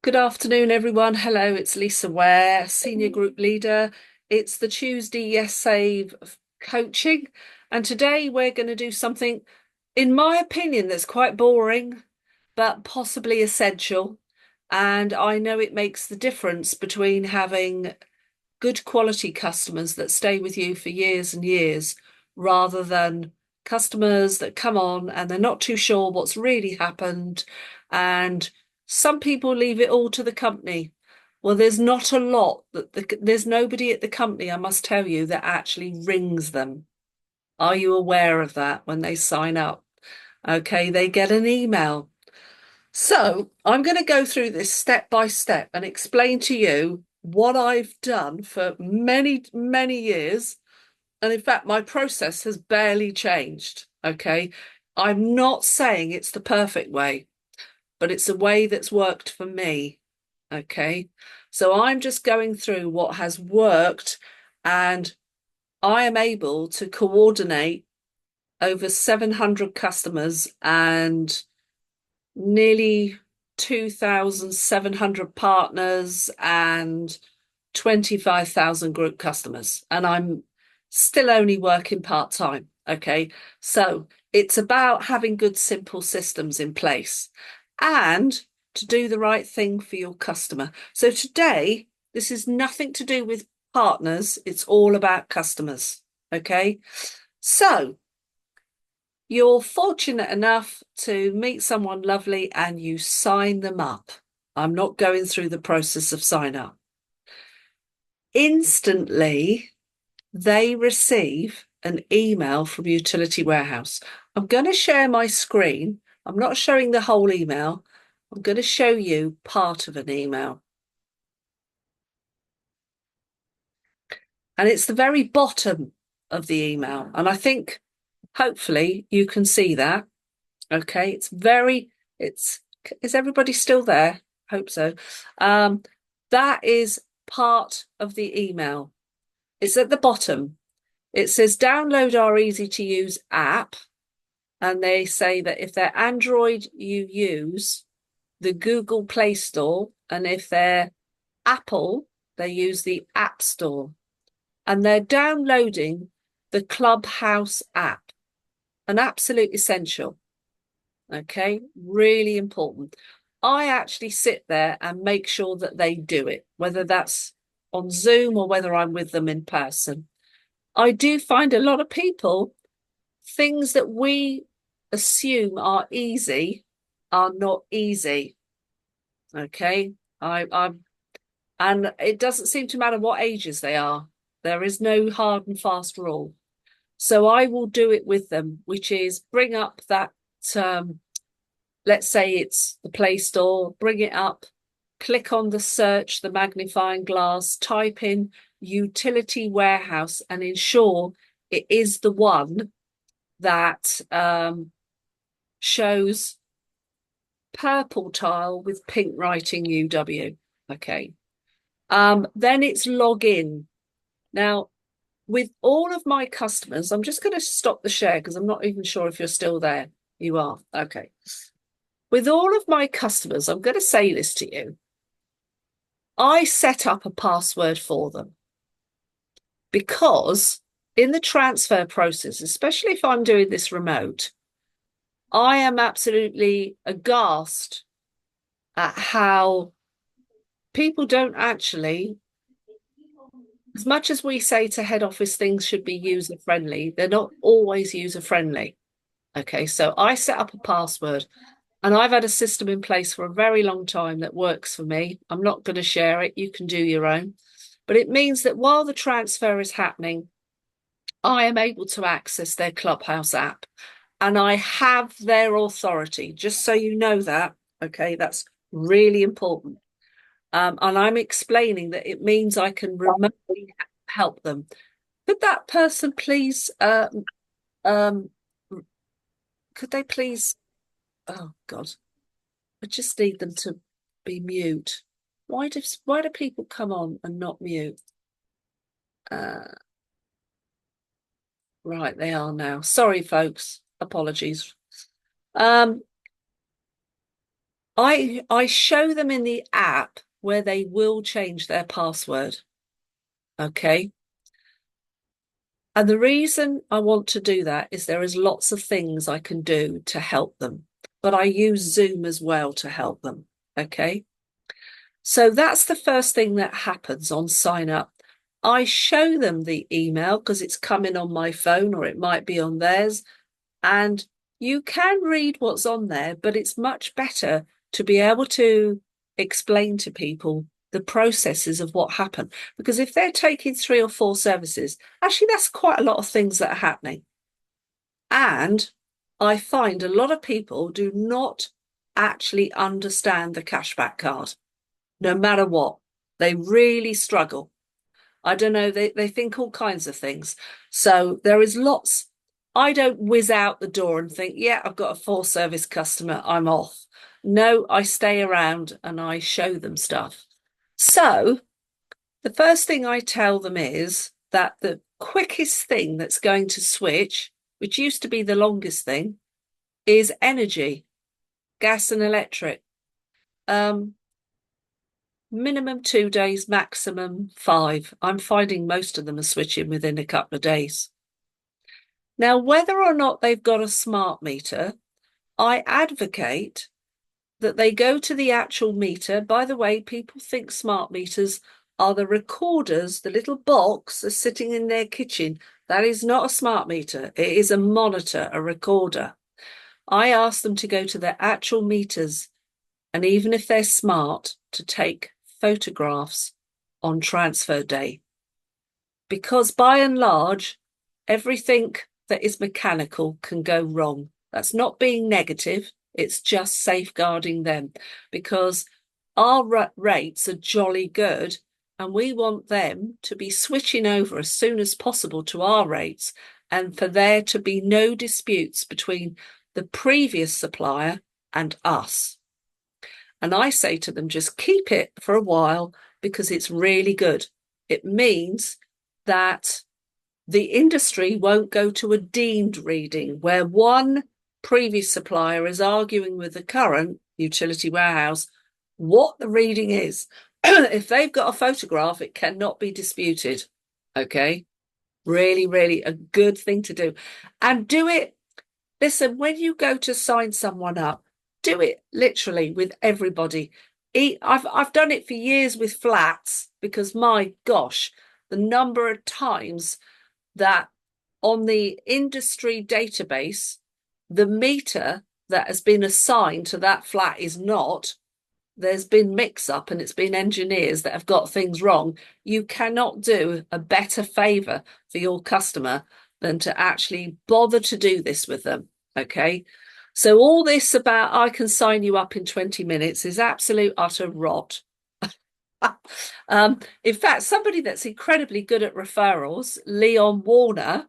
Good afternoon, everyone. Hello, it's Lisa Ware, Senior Group Leader. It's the Tuesday Yessave coaching, and today we're going to do something, in my opinion, that's quite boring, but possibly essential. And I know it makes the difference between having good quality customers that stay with you for years and years, rather than customers that come on and they're not too sure what's really happened. And some people leave it all to the company. Well, there's not a lot there's nobody at the company, I must tell you, that actually rings them. Are you aware of that when they sign up? Okay, they get an email. So I'm going to go through this step by step and explain to you what I've done for many, many years. And in fact, my process has barely changed. Okay. I'm not saying it's the perfect way, but it's a way that's worked for me. Okay. So I'm just going through what has worked, and I am able to coordinate over 700 customers and nearly 2,700 partners and 25,000 group customers. And I'm still only working part time. Okay. So it's about having good, simple systems in place and to do the right thing for your customer. So today, this is nothing to do with partners, it's all about customers. Okay. So you're fortunate enough to meet someone lovely and you sign them up. I'm not going through the process of sign up. Instantly, they receive an email from Utility Warehouse. I'm going to share my screen. I'm not showing the whole email. I'm going to show you part of an email. And it's the very bottom of the email. And I think hopefully you can see that. Okay, it's is everybody still there? Hope so. Um, that is part of the email. It's at the bottom. It says download our easy to use app, and they say that if they're Android, you use the Google Play Store, and if they're Apple, they use the App Store, and they're downloading the Clubhouse app, an absolute essential. Okay, really important. I actually sit there and make sure that they do it, whether that's on Zoom or whether I'm with them in person. I do find a lot of people, things that we assume are easy are not easy. Okay. I'm, and it doesn't seem to matter what ages they are. There is no hard and fast rule. So I will do it with them, which is bring up that, let's say it's the Play Store, bring it up, click on the search, the magnifying glass, type in Utility Warehouse and ensure it is the one that shows purple tile with pink writing UW. Okay. Then it's log in. Now, with all of my customers, I'm just going to stop the share because I'm not even sure if you're still there. You are. Okay. With all of my customers, I'm going to say this to you. I set up a password for them because in the transfer process, especially if I'm doing this remote, I am absolutely aghast at how people don't actually, as much as we say to head office things should be user friendly, they're not always user friendly. Okay, so I set up a password and I've had a system in place for a very long time that works for me. I'm not going to share it. You can do your own. But it means that while the transfer is happening, I am able to access their Clubhouse app and I have their authority, just so you know that. Okay, that's really important. And I'm explaining that it means I can remotely help them. Could that person please, um, could they please, oh God, I just need them to be mute. Why do people come on and not mute? Uh, right, they are now. Sorry, folks. Apologies. Um, I show them in the app where they will change their password. Okay. And the reason I want to do that is there is lots of things I can do to help them, but I use Zoom as well to help them. Okay. So that's the first thing that happens on sign up. I show them the email because it's coming on my phone or it might be on theirs. And you can read what's on there, but it's much better to be able to explain to people the processes of what happened. Because if they're taking 3 or 4 services, actually, that's quite a lot of things that are happening. And I find a lot of people do not actually understand the cashback card, no matter what. They really struggle. I don't know, they think all kinds of things. So there is lots. I don't whiz out the door and think, yeah, I've got a full service customer, I'm off. No, I stay around and I show them stuff. So the first thing I tell them is that the quickest thing that's going to switch, which used to be the longest thing, is energy, gas and electric. Minimum 2 days, maximum 5. I'm finding most of them are switching within a couple of days. Now, whether or not they've got a smart meter, I advocate that they go to the actual meter. By the way, people think smart meters are the recorders, the little box that's sitting in their kitchen. That is not a smart meter. It is a monitor, a recorder. I ask them to go to their actual meters, and even if they're smart, to take photographs on transfer day. Because by and large, everything that is mechanical can go wrong. That's not being negative. It's just safeguarding them, because our rates are jolly good and we want them to be switching over as soon as possible to our rates, and for there to be no disputes between the previous supplier and us. And I say to them, just keep it for a while because it's really good. It means that the industry won't go to a deemed reading where one previous supplier is arguing with the current utility warehouse what the reading is. If they've got a photograph, it cannot be disputed. Okay. Really, really a good thing to do. And do it. Listen, when you go to sign someone up, do it literally with everybody. I've done it for years with flats because my gosh, the number of times that on the industry database, the meter that has been assigned to that flat is not, there's been mix up and it's been engineers that have got things wrong. You cannot do a better favor for your customer than to actually bother to do this with them. Okay. So all this about I can sign you up in 20 minutes is absolute utter rot. In fact, somebody that's incredibly good at referrals, Leon Warner,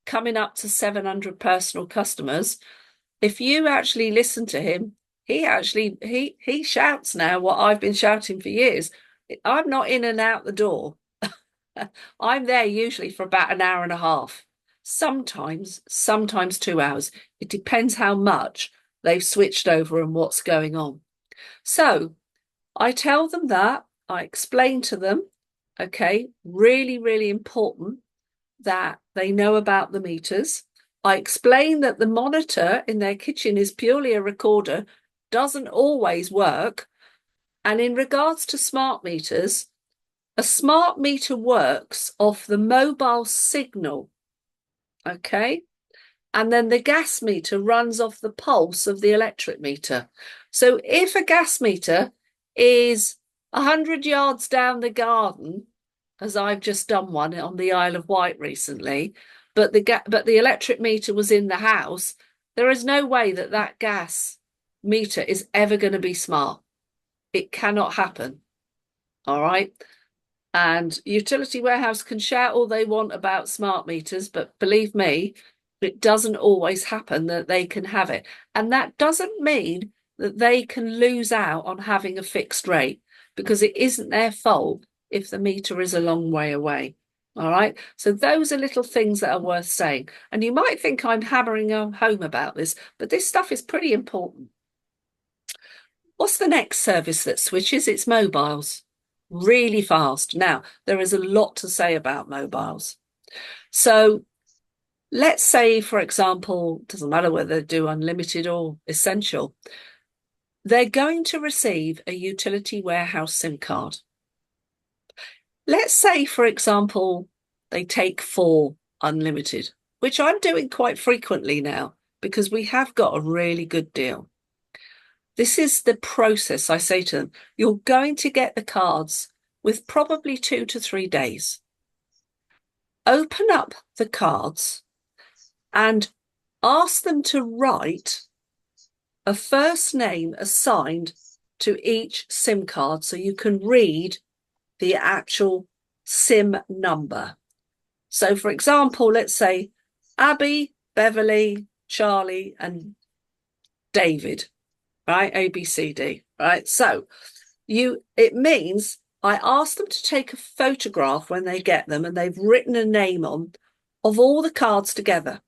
coming up to 700 personal customers. If you actually listen to him, he shouts now what I've been shouting for years. I'm not in and out the door. I'm there usually for about an hour and a half. Sometimes 2 hours. It depends how much they've switched over and what's going on. So I tell them that, I explain to them, okay, really, really important that they know about the meters. I explain that the monitor in their kitchen is purely a recorder, doesn't always work. And in regards to smart meters, a smart meter works off the mobile signal, okay? And then the gas meter runs off the pulse of the electric meter. So if a gas meter is 100 yards down the garden, as I've just done one on the Isle of Wight recently, but the electric meter was in the house, there is no way that that gas meter is ever going to be smart. It cannot happen. All right. And utility warehouse can shout all they want about smart meters, but believe me, it doesn't always happen that they can have it. And that doesn't mean that they can lose out on having a fixed rate, because it isn't their fault if the meter is a long way away. All right. So those are little things that are worth saying. And you might think I'm hammering home about this, but this stuff is pretty important. What's the next service that switches? It's mobiles. Really fast. Now, there is a lot to say about mobiles. So let's say, for example, doesn't matter whether they do unlimited or essential, they're going to receive a utility warehouse SIM card. Let's say, for example, they take 4 unlimited, which I'm doing quite frequently now because we have got a really good deal. This is the process. I say to them, you're going to get the cards with probably 2 to 3 days. Open up the cards and ask them to write a first name assigned to each SIM card so you can read the actual SIM number. So, for example, let's say Abby, Beverly, Charlie, and David, right? A, B, C, D, right? So it means I ask them to take a photograph when they get them and they've written a name on of all the cards together.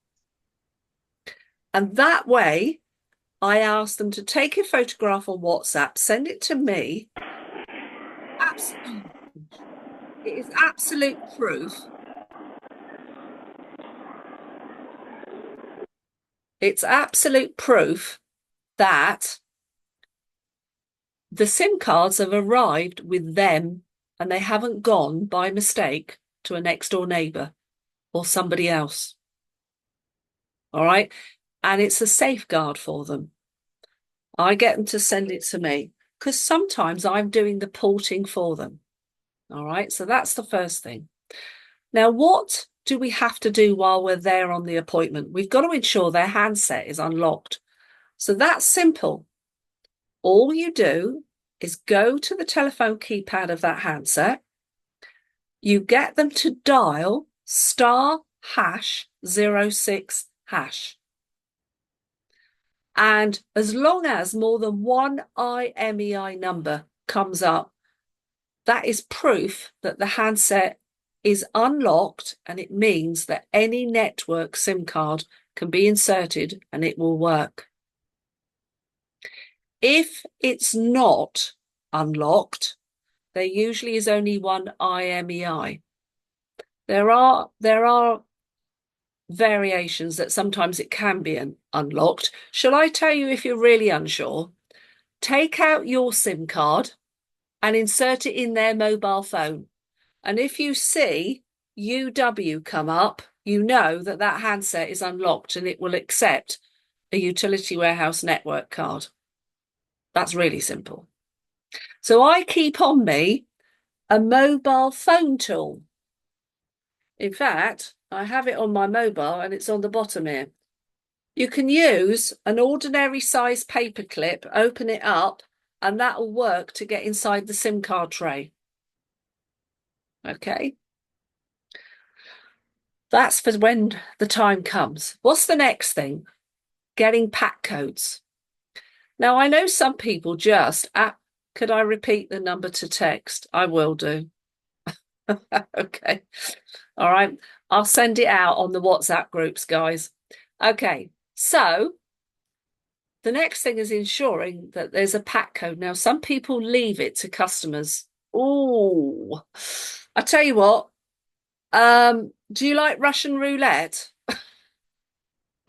And that way, I ask them to take a photograph on WhatsApp, send it to me. Absolutely. It is absolute proof. It's absolute proof that the SIM cards have arrived with them and they haven't gone by mistake to a next door neighbour or somebody else. All right. And it's a safeguard for them. I get them to send it to me because sometimes I'm doing the porting for them. All right. So that's the first thing. Now, what do we have to do while we're there on the appointment? We've got to ensure their handset is unlocked. So that's simple. All you do is go to the telephone keypad of that handset. You get them to dial *#06#. And as long as more than one IMEI number comes up, that is proof that the handset is unlocked, and it means that any network SIM card can be inserted and it will work. If it's not unlocked, there usually is only one IMEI. There are variations that sometimes it can be unlocked. Shall I tell you if you're really unsure? Take out your SIM card and insert it in their mobile phone. And if you see UW come up, you know that that handset is unlocked and it will accept a utility warehouse network card. That's really simple. So I keep on me a mobile phone tool. In fact, I have it on my mobile and it's on the bottom here. You can use an ordinary size paper clip, open it up, and that will work to get inside the SIM card tray. Okay. That's for when the time comes. What's the next thing? Getting pack codes. Now, I know some people just, could I repeat the number to text? I will do. Okay. All right. I'll send it out on the WhatsApp groups, guys. Okay. So the next thing is ensuring that there's a pack code. Now, some people leave it to customers. Oh, I tell you what. Do you like Russian roulette?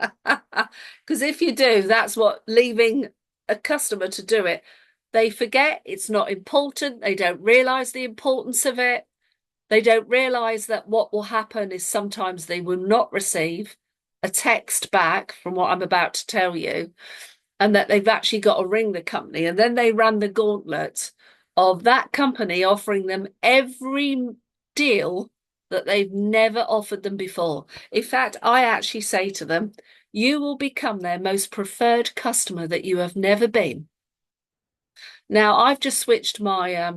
Because if you do, that's what leaving a customer to do it. They forget it's not important. They don't realize the importance of it. They don't realize that what will happen is sometimes they will not receive a text back from what I'm about to tell you, and that they've actually got to ring the company. And then they run the gauntlet of that company offering them every deal that they've never offered them before. In fact, I actually say to them, you will become their most preferred customer that you have never been. Now, I've just switched my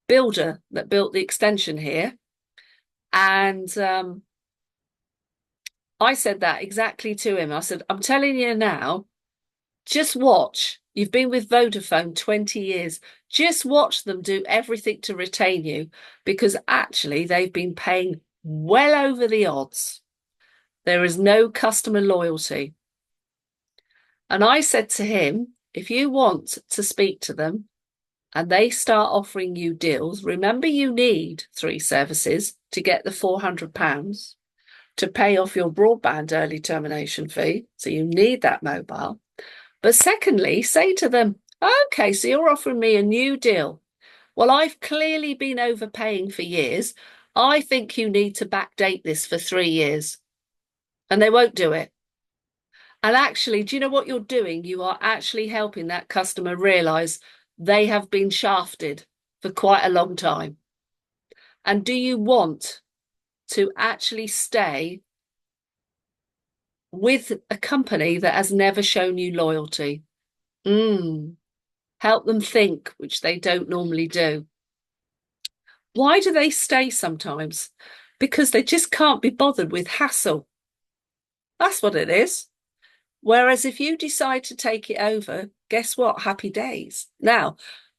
builder that built the extension here, and I said that exactly to him. I said, I'm telling you now, just watch. You've been with Vodafone 20 years. Just watch them do everything to retain you, because actually they've been paying well over the odds. There is no customer loyalty. And I said to him, if you want to speak to them and they start offering you deals, remember you need 3 services to get the £400 to pay off your broadband early termination fee. So you need that mobile. But secondly, say to them, okay, so you're offering me a new deal. Well, I've clearly been overpaying for years. I think you need to backdate this for 3 years. And they won't do it. And actually, do you know what you're doing? You are actually helping that customer realize they have been shafted for quite a long time. And do you want to actually stay with a company that has never shown you loyalty? Help them think, which they don't normally do. Why do they stay sometimes? Because they just can't be bothered with hassle. That's what it is. Whereas if you decide to take it over, guess what? Happy days. Now,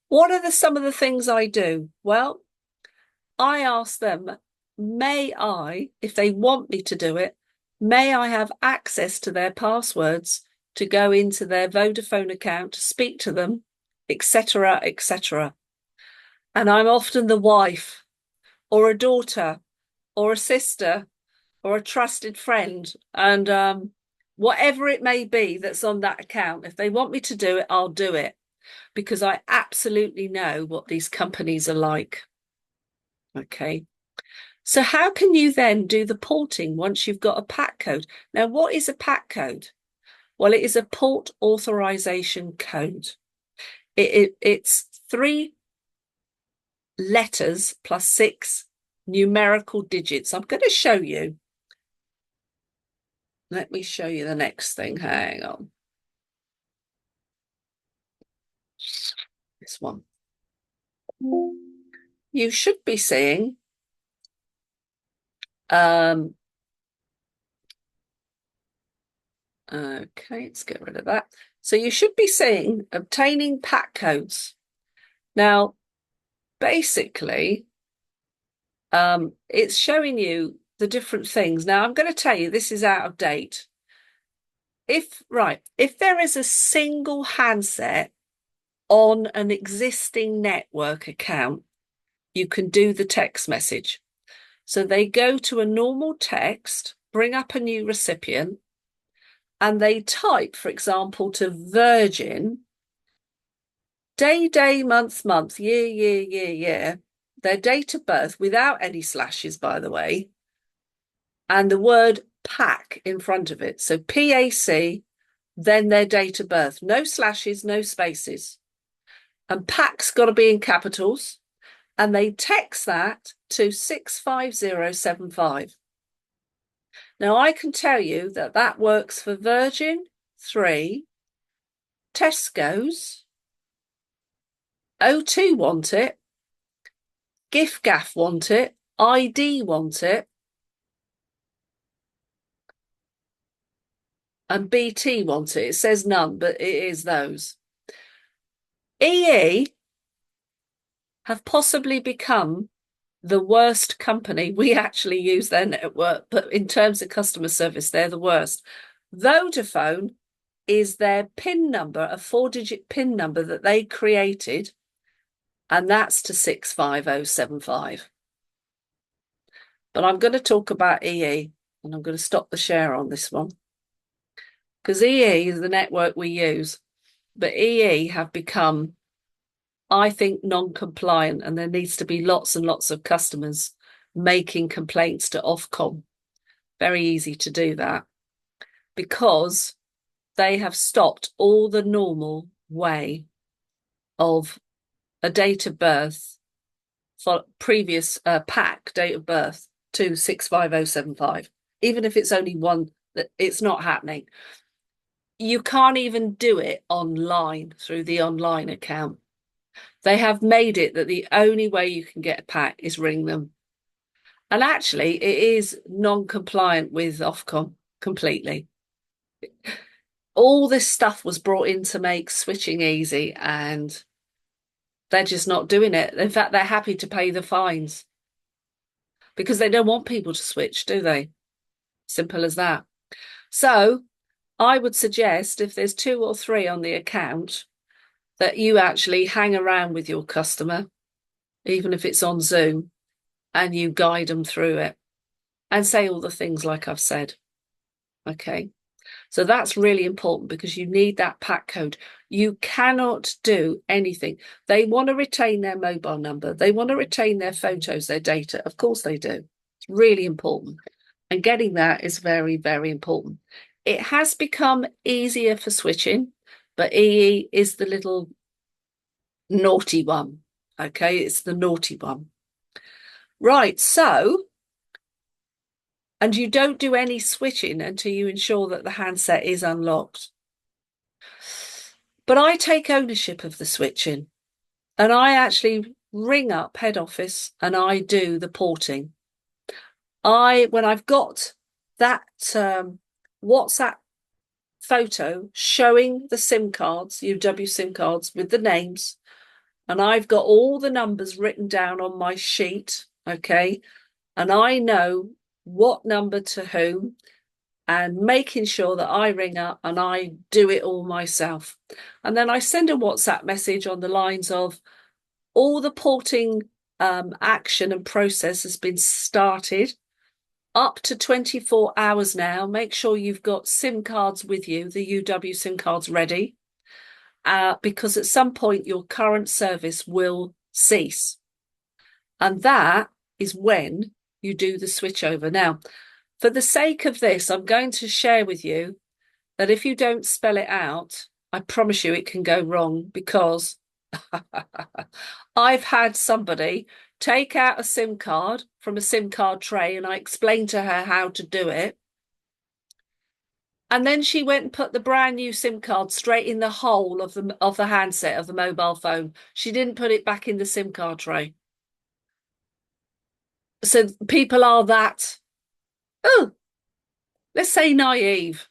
what are some of the things I do? Well, I ask them, may I, if they want me to do it, may I have access to their passwords to go into their Vodafone account, to speak to them, etc., etc. And I'm often the wife or a daughter or a sister or a trusted friend. And whatever it may be that's on that account, if they want me to do it, I'll do it, because I absolutely know what these companies are like. Okay. So how can you then do the porting once you've got a PAC code? Now, what is a PAC code? Well, it is a port authorization code. It's 3 letters plus 6 numerical digits. I'm going to show you. Let me show you the next thing. Hang on. This one. You should be seeing okay, let's get rid of that. So you should be seeing obtaining PAC codes. Now, basically, it's showing you the different things. Now, I'm going to tell you this is out of date. If there is a single handset on an existing network account, you can do the text message. So they go to a normal text, bring up a new recipient, and they type, for example, to Virgin, day, month, year, their date of birth without any slashes, by the way, and the word PAC in front of it. So PAC, then their date of birth. No slashes, no spaces. And PAC's got to be in capitals. And they text that to 65075. Now, I can tell you that that works for Virgin, 3, Tesco's, O2 want it, GIF-GAF want it, ID want it, and BT want it. It says none, but it is those. EE have possibly become the worst company. We actually use their network, but in terms of customer service, they're the worst. Vodafone is their PIN number, a 4-digit PIN number that they created, and that's to 65075. But I'm going to talk about EE, and I'm going to stop the share on this one, because EE is the network we use, but EE have become, I think, non-compliant, and there needs to be lots and lots of customers making complaints to Ofcom. Very easy to do that, because they have stopped all the normal way of a date of birth for previous PAC date of birth to 65075. Even if it's only one, that it's not happening. You can't even do it online through the online account. They have made it that the only way you can get a PAC is ring them. And actually, it is non-compliant with Ofcom completely. All this stuff was brought in to make switching easy, and they're just not doing it. In fact, they're happy to pay the fines because they don't want people to switch, do they? Simple as that. So I would suggest, if there's 2 or 3 on the account, that you actually hang around with your customer, even if it's on Zoom, and you guide them through it and say all the things like I've said. Okay. So that's really important because you need that pack code. You cannot do anything. They want to retain their mobile number. They want to retain their photos, their data. Of course they do. It's really important. And getting that is very, very important. It has become easier for switching, but EE is the little naughty one. Okay, it's the naughty one. Right, so, and you don't do any switching until you ensure that the handset is unlocked. But I take ownership of the switching and I actually ring up head office and I do the porting. When I've got that WhatsApp photo showing the SIM cards, UW SIM cards with the names, and I've got all the numbers written down on my sheet, okay, and I know what number to whom, and making sure that I ring up and I do it all myself. And then I send a WhatsApp message on the lines of all the porting action and process has been started up to 24 hours now. Make sure you've got SIM cards with you, the UW SIM cards ready, because at some point your current service will cease. And that is when you do the switch over. Now, for the sake of this, I'm going to share with you that if you don't spell it out, I promise you it can go wrong, because I've had somebody take out a SIM card from a SIM card tray and I explained to her how to do it. And then she went and put the brand new SIM card straight in the hole of the handset of the mobile phone. She didn't put it back in the SIM card tray. So people are that, oh, let's say naive.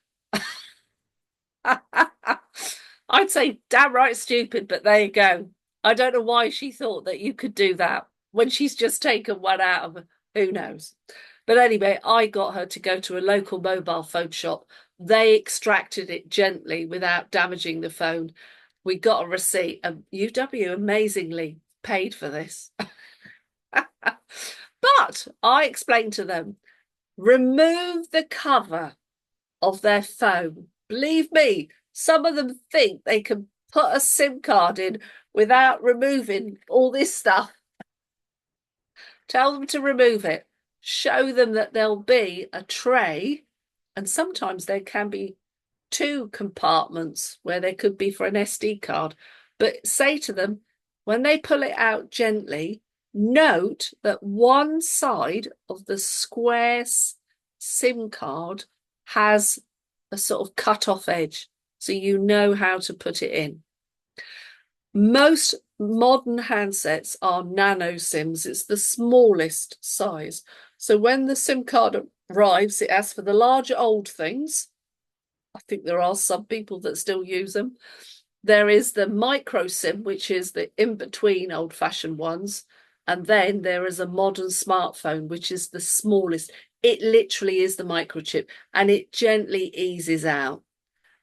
I'd say damn right stupid, but there you go. I don't know why she thought that you could do that when she's just taken one out of who knows. But anyway, I got her to go to a local mobile phone shop. They extracted it gently without damaging the phone. We got a receipt, and UW amazingly paid for this. But I explained to them, remove the cover of their phone. Believe me, some of them think they can put a SIM card in without removing all this stuff. Tell them to remove it. Show them that there'll be a tray, and sometimes there can be 2 compartments where there could be for an SD card. But say to them, when they pull it out gently, note that one side of the square SIM card has a sort of cut-off edge, so you know how to put it in. Most modern handsets are nano SIMs. It's the smallest size. So when the SIM card arrives, it asks for the larger old things. I think there are some people that still use them. There is the micro SIM, which is the in-between old-fashioned ones. And then there is a modern smartphone, which is the smallest. It literally is the microchip, and it gently eases out.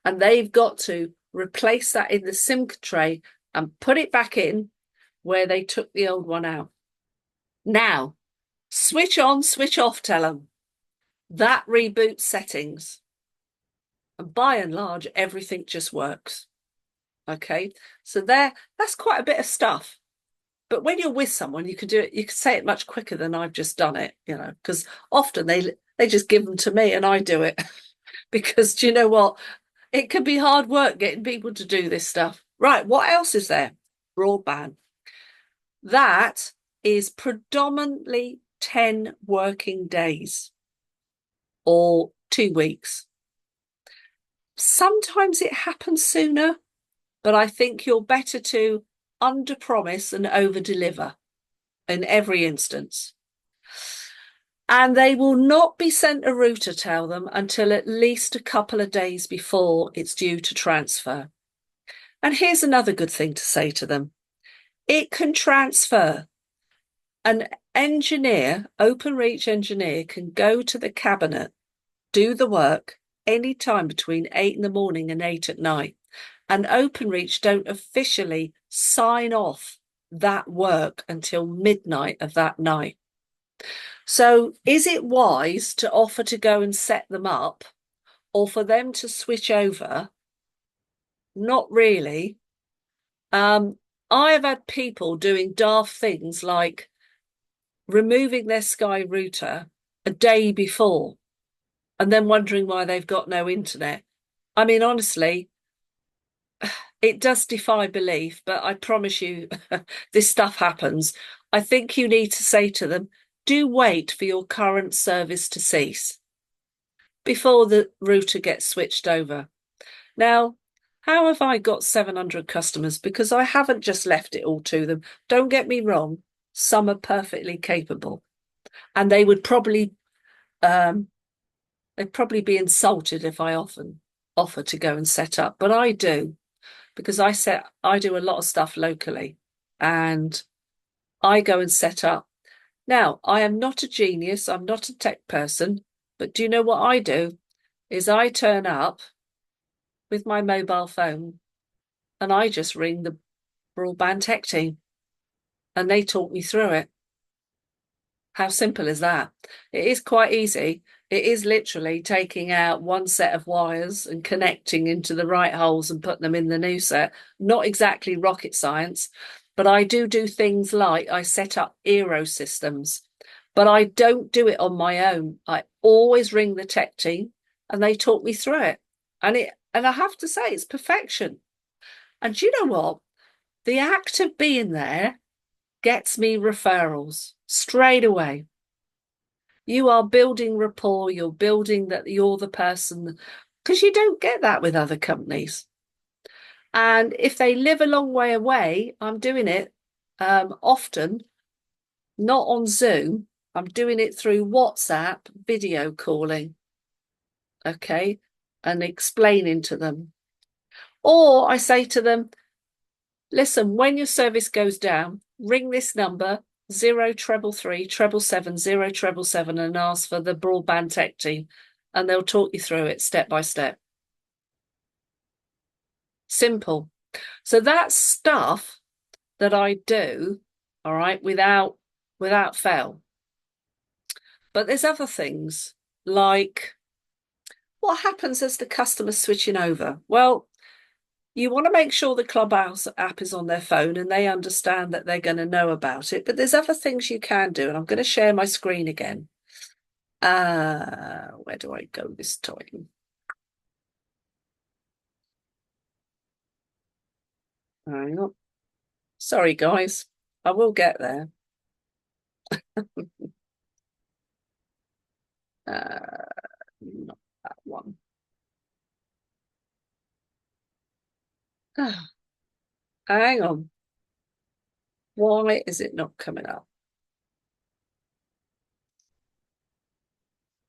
And they've got to replace that in the SIM tray and put it back in where they took the old one out. Now, switch on, switch off, tell them. That reboots settings. And by and large, everything just works. Okay, so that's quite a bit of stuff. But when you're with someone, you can do it, you can say it much quicker than I've just done it, you know, because often they just give them to me and I do it. Because do you know what? It can be hard work getting people to do this stuff. Right, what else is there? Broadband. That is predominantly 10 working days or 2 weeks. Sometimes it happens sooner, but I think you're better to under-promise and over-deliver in every instance. And they will not be sent a router, tell them, until at least a couple of days before it's due to transfer. And here's another good thing to say to them. It can transfer. An engineer, OpenReach engineer, can go to the cabinet, do the work any time between 8 in the morning and 8 at night. and Openreach don't officially sign off that work until midnight of that night. So is it wise to offer to go and set them up or for them to switch over? Not really. I have had people doing daft things like removing their Sky router a day before and then wondering why they've got no internet. I mean, honestly, it does defy belief, but I promise you, this stuff happens. I think you need to say to them, do wait for your current service to cease before the router gets switched over. Now, how have I got 700 customers? Because I haven't just left it all to them. Don't get me wrong, some are perfectly capable, and they would probably they'd probably be insulted if I offer to go and set up, but I do because I do a lot of stuff locally, and I go and set up. Now, I am not a genius, I'm not a tech person, but do you know what I do? Is I turn up with my mobile phone and I just ring the broadband tech team and they talk me through it. How simple is that? It is quite easy. It is literally taking out one set of wires and connecting into the right holes and putting them in the new set. Not exactly rocket science, but I do things like I set up Eero systems, but I don't do it on my own. I always ring the tech team and they talk me through it. And I have to say it's perfection. And you know what? The act of being there gets me referrals straight away. You are building rapport, you're building that you're the person, because you don't get that with other companies. And if they live a long way away, I'm doing it often, not on Zoom. I'm doing it through WhatsApp video calling, okay, and explaining to them. Or I say to them, listen, when your service goes down, ring this number 0333 777 0777 and ask for the broadband tech team, and they'll talk you through it step by step. Simple. So that's stuff that I do, all right, without fail. But there's other things like what happens as the customer's switching over? Well, you want to make sure the Clubhouse app is on their phone and they understand that they're going to know about it. But there's other things you can do. And I'm going to share my screen again. Where do I go this time? Hang on. Sorry, guys. I will get there. Not that one. Hang on. Why is it not coming up?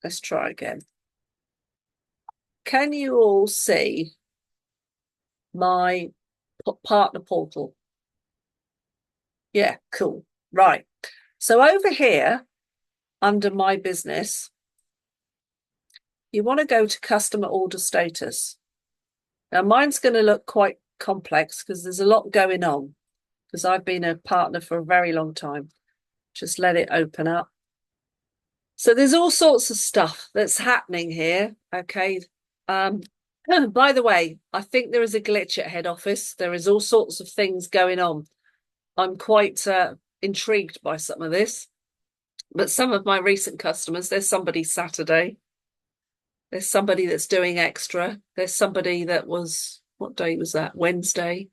Let's try again. Can you all see my partner portal? Yeah, cool. Right. So over here, under my business, you want to go to customer order status. Now, mine's going to look quite complex because there's a lot going on because I've been a partner for a very long time. Just let it open up. So there's all sorts of stuff that's happening here. Okay. By the way, I think there is a glitch at head office. There is all sorts of things going on. I'm quite intrigued by some of this. But some of my recent customers, there's somebody Saturday. There's somebody that's doing extra. There's somebody that was, what day was that? Wednesday.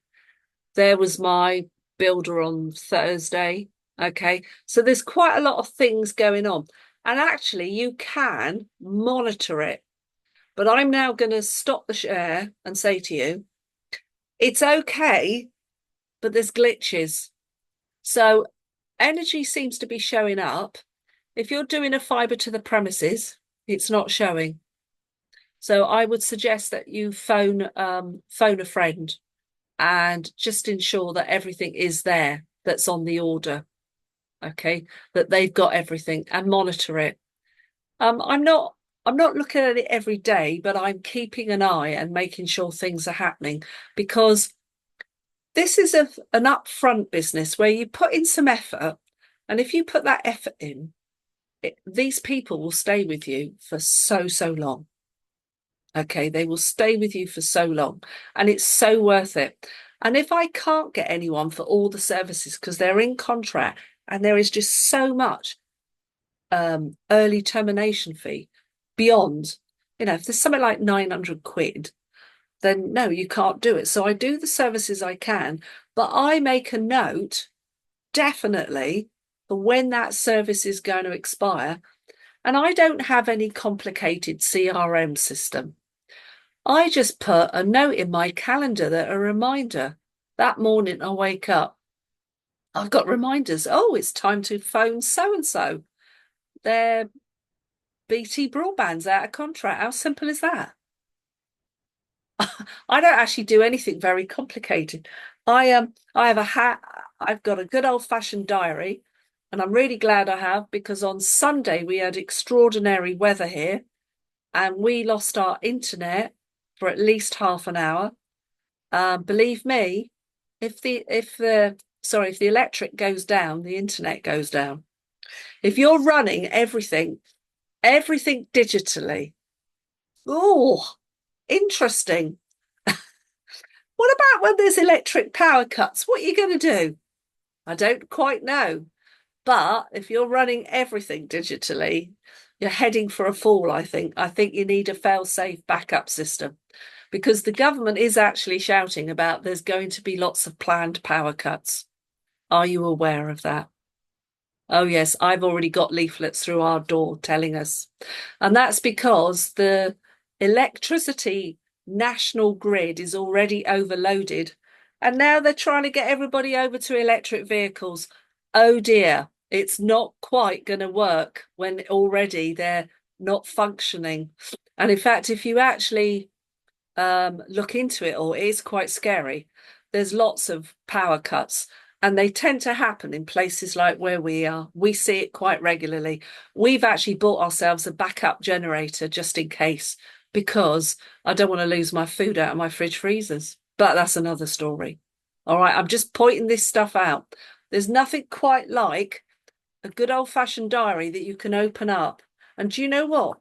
There was my builder on Thursday. Okay. So there's quite a lot of things going on. And actually, you can monitor it. But I'm now going to stop the share and say to you, it's okay, but there's glitches. So energy seems to be showing up. If you're doing a fibre to the premises, it's not showing. So I would suggest that you phone a friend and just ensure that everything is there that's on the order. Okay, that they've got everything and monitor it. I'm not I'm not looking at it every day, but I'm keeping an eye and making sure things are happening because this is an upfront business where you put in some effort. And if you put that effort in, these people will stay with you for so, so long. Okay, they will stay with you for so long, and it's so worth it. And if I can't get anyone for all the services because they're in contract and there is just so much early termination fee beyond, if there's something like 900 quid, then no, you can't do it. So I do the services I can, but I make a note definitely for when that service is going to expire. And I don't have any complicated CRM system. I just put a note in my calendar that a reminder. That morning I wake up, I've got reminders. Oh, it's time to phone so and so. Their BT broadband's out of contract. How simple is that? I don't actually do anything very complicated. I have a hat. I've got a good old-fashioned diary, and I'm really glad I have because on Sunday we had extraordinary weather here, and we lost our internet for at least half an hour. Believe me, if the electric goes down, the internet goes down. If you're running everything digitally, oh, interesting. What about when there's electric power cuts? What are you going to do? I don't quite know. But if you're running everything digitally, you're heading for a fall, I think. I think you need a fail-safe backup system because the government is actually shouting about there's going to be lots of planned power cuts. Are you aware of that? Oh, yes, I've already got leaflets through our door telling us. And that's because the electricity national grid is already overloaded. And now they're trying to get everybody over to electric vehicles. Oh dear, it's not quite going to work when already they're not functioning. And in fact, if you actually look into it all, it is quite scary. There's lots of power cuts, and they tend to happen in places like where we are. We see it quite regularly. We've actually bought ourselves a backup generator just in case, because I don't want to lose my food out of my fridge freezers. But that's another story. All right, I'm just pointing this stuff out. There's nothing quite like a good old-fashioned diary that you can open up. And do you know what?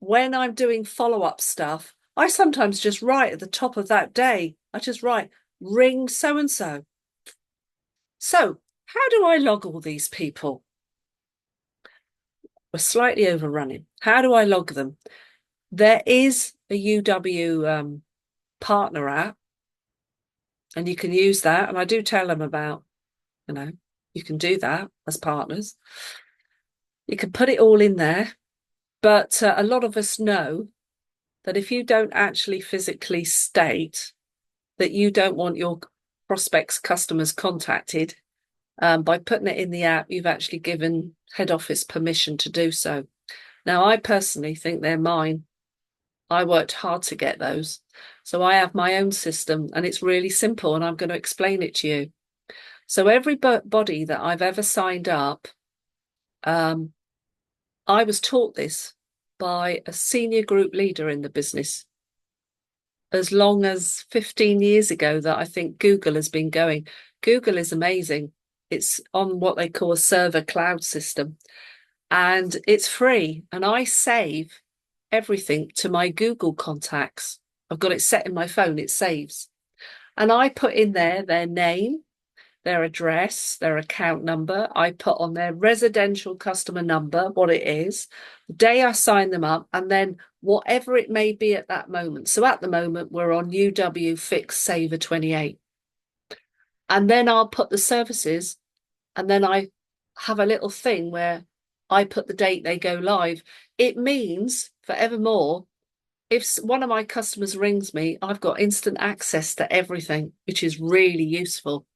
When I'm doing follow-up stuff, I sometimes just write at the top of that day, I just write, ring so and so. So, how do I log all these people? We're slightly overrunning. How do I log them? There is a UW partner app, and you can use that. And I do tell them about, you can do that as partners. You can put it all in there. But a lot of us know that if you don't actually physically state that you don't want your prospects, customers contacted, by putting it in the app, you've actually given head office permission to do so. Now, I personally think they're mine. I worked hard to get those. So I have my own system and it's really simple and I'm going to explain it to you. So everybody that I've ever signed up, I was taught this by a senior group leader in the business as long as 15 years ago that I think Google has been going. Google is amazing. It's on what they call a server cloud system and it's free. And I save everything to my Google contacts. I've got it set in my phone, it saves. And I put in there their name, their address, their account number. I put on their residential customer number, what it is, the day I sign them up, and then whatever it may be at that moment. So at the moment, we're on UW Fix Saver 28. And then I'll put the services, and then I have a little thing where I put the date they go live. It means forevermore, if one of my customers rings me, I've got instant access to everything, which is really useful.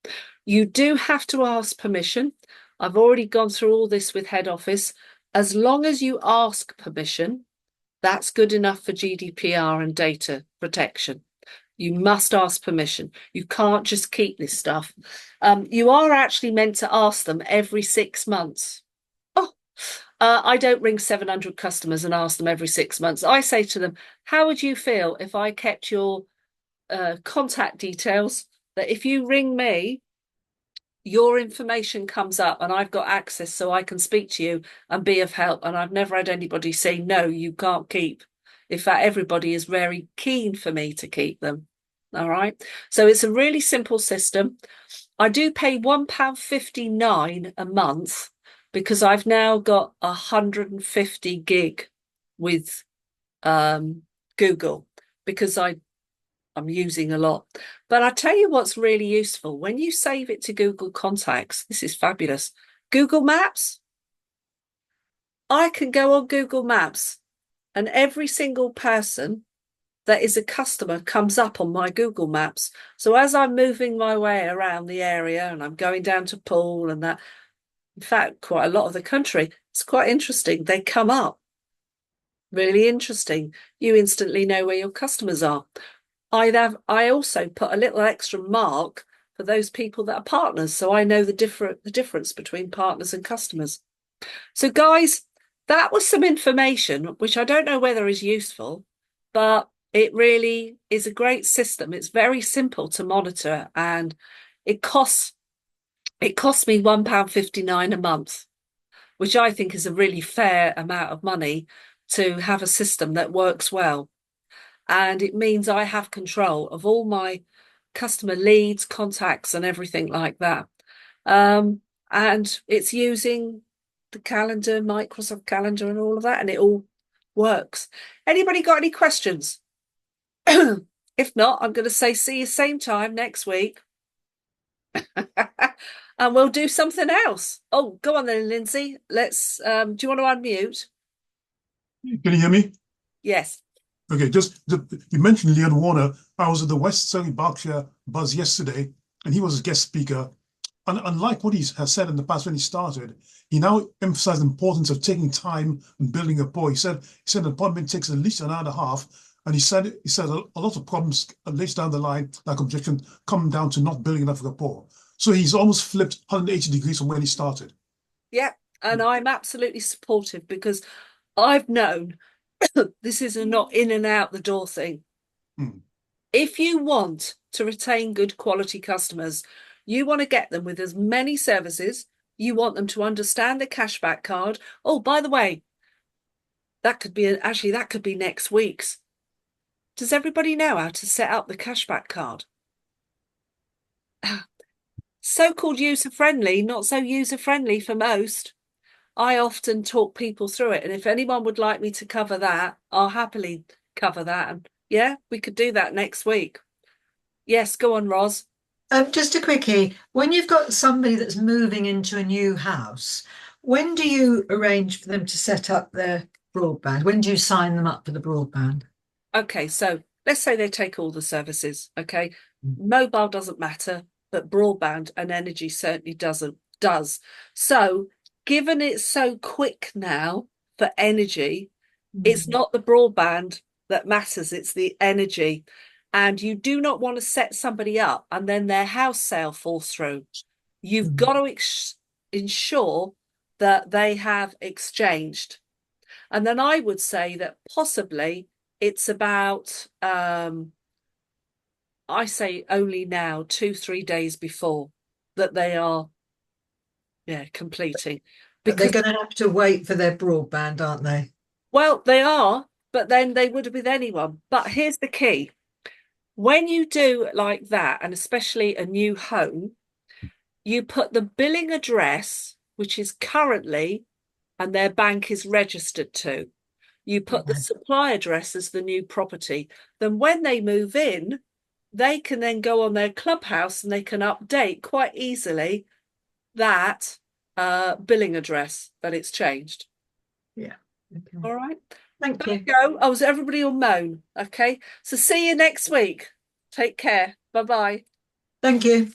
You do have to ask permission. I've already gone through all this with head office. As long as you ask permission, that's good enough for GDPR and data protection. You must ask permission. You can't just keep this stuff. You are actually meant to ask them every 6 months. Oh, I don't ring 700 customers and ask them every 6 months. I say to them, how would you feel if I kept your contact details? That if you ring me, your information comes up and I've got access so I can speak to you and be of help. And I've never had anybody say, no, you can't keep. In fact, everybody is very keen for me to keep them. All right. So it's a really simple system. I do pay £1.59 a month because I've now got 150 gig with Google because I'm using a lot. But I tell you what's really useful. When you save it to Google Contacts, this is fabulous. Google Maps, I can go on Google Maps and every single person that is a customer comes up on my Google Maps. So as I'm moving my way around the area and I'm going down to Poole and that, in fact, quite a lot of the country, it's quite interesting. They come up. Really interesting. You instantly know where your customers are. I also put a little extra mark for those people that are partners, so I know the difference between partners and customers. So, guys, that was some information which I don't know whether is useful, but it really is a great system. It's very simple to monitor, and it costs me £1.59 a month, which I think is a really fair amount of money to have a system that works well. And it means I have control of all my customer leads, contacts, and everything like that. And it's using the calendar, Microsoft Calendar, and all of that, and it all works. Anybody got any questions? If not, I'm going to say see you same time next week. And we'll do something else. Oh, go on then, Lindsay. Let's do you want to unmute? Can you hear me? Yes. Okay, you mentioned Leon Warner. I was at the West Surrey Berkshire Buzz yesterday, and he was a guest speaker. And unlike what he has said in the past when he started, he now emphasized the importance of taking time and building rapport. He said an appointment takes at least an hour and a half, and he said a lot of problems later down the line, like objection, come down to not building enough rapport. So he's almost flipped 180 degrees from when he started. Yeah. And I'm absolutely supportive because I've known this is a not in and out the door thing. Hmm. If you want to retain good quality customers, you want to get them with as many services. You want them to understand the cashback card. Oh, by the way, that could be actually that could be next week's. Does everybody know how to set up the cashback card? So-called user-friendly, not so user-friendly for most. I often talk people through it. And if anyone would like me to cover that, I'll happily cover that. And yeah, we could do that next week. Yes, go on, Roz. Just a quickie. When you've got somebody that's moving into a new house, when do you arrange for them to set up their broadband? When do you sign them up for the broadband? Okay, so let's say they take all the services. Okay, mobile doesn't matter, but broadband and energy certainly does. So, given it's so quick now for energy, it's Mm. not the broadband that matters, it's the energy. And you do not want to set somebody up and then their house sale falls through. You've Mm. got to ensure that they have exchanged. And then I would say that possibly it's about, I say only now, 2, 3 days before that they are, yeah, completing. But they're Because, going to have to wait for their broadband, aren't they? well, they are, but then they would have with anyone. But here's the key. When you do like that, and especially a new home, you put the billing address, which is currently, and their bank is registered to. You put the Yeah. supply address as the new property. Then when they move in, they can then go on their clubhouse and they can update quite easily that billing address that it's changed. Yeah. Okay. All right. Thank There we you. go. I was everybody will moan. Okay. So see you next week. Take care. Bye bye. Thank you.